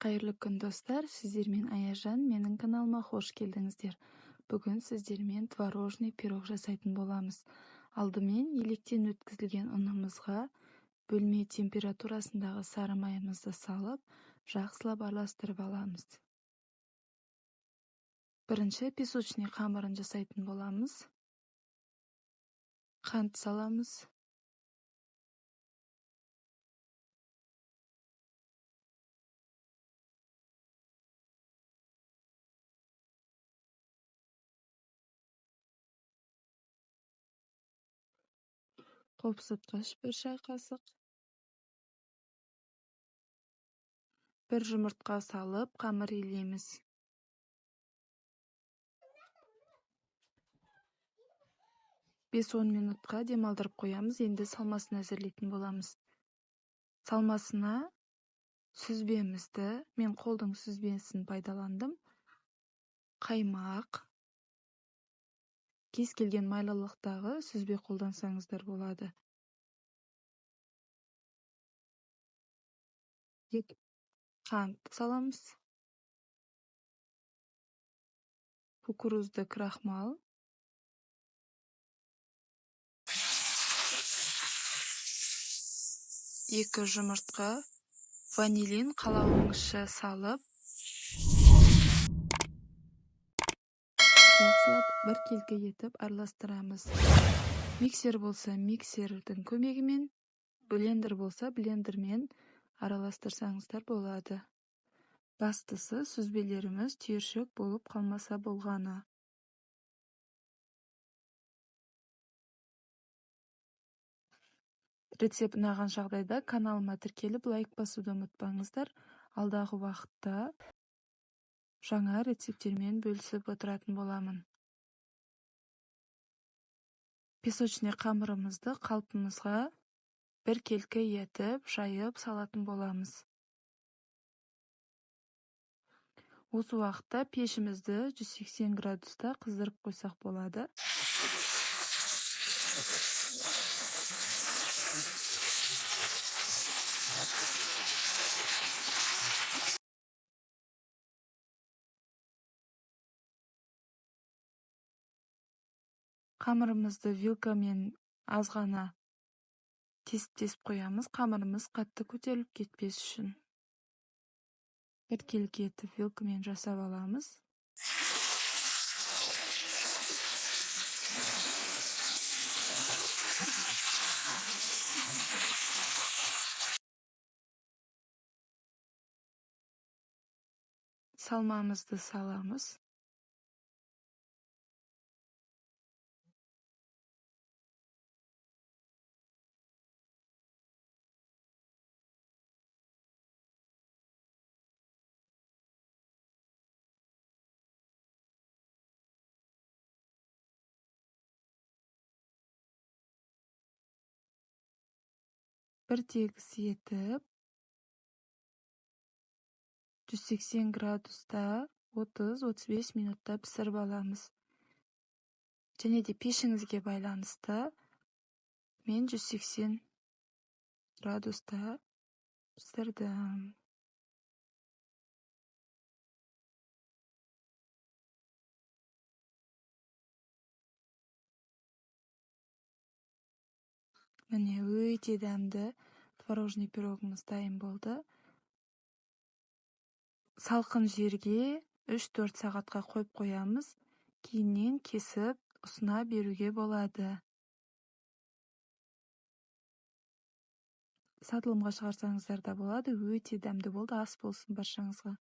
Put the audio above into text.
Қайырлы күн достар, сіздермен Аяжан, менің каналыма қош келдіңіздер. Бүгін сіздермен творожный пирог жасайтын боламыз. Алдымен електен өткізілген ұнымызға бөлме температурасындағы сары майымызды салып, жақсылап араластырып аламыз. Бірінші песочный қамырын жасайтын боламыз. Қант саламыз. Қопсытқыш 1 шай қасық. 1 жұмыртқа салып, қамыр илейміз. 5-10 минутқа демалдырып қоямыз. Енді салмасын әзірлейтін боламыз. Салмасына сүзбемізді, мен қолдың сүзбесін пайдаландым. Қаймақ, кез келген майлылықтағы сүзбе қолдансаңыздар болады. Қант саламыз. Кукурузды крахмал. Екі жұмыртқа, ванилин қалауыңызша салып, жақсылап бір келкі етіп араластырамыз. Миксер болса миксердің көмегімен, блендер болса блендермен араластырсаңыздар болады. Бастысы сүзбелеріміз түйіршік болып қалмаса болғаны. Рецепт ұнаған жағдайда каналыма тіркеліп лайк басуды ұмытпаңыздар. Алдағы уақытта жаңа рецепттермен бөлісіп отыратын боламын. Песочный қамырымызды қалпымызға бір келкі етіп, жайып салатын боламыз. Осы уақытта пешімізді 180 градуста қыздырып қойсақ болады. Қамырымызды вилкамен азғана тесіп қоямыз. Қамырымыз қатты көтеріліп кетпес үшін. Бір келкі етіп вилкамен жасап аламыз. Салмамызды саламыз. Бір тегіс етіп, 180 градуста 30-35 минутта пісіріп аламыз. Және де пешіңізге байланысты мен 180 градуста пісірдім. Міне өте дәмді творожный пирогымыз дайын болды. Салқын жерге 3-4 сағатқа қойып қоямыз. Кейіннен кесіп, ұсына беруге болады. Сатылымға шығарсаңыздар да болады. Өте дәмді болды. Ас болсын баршаңызға.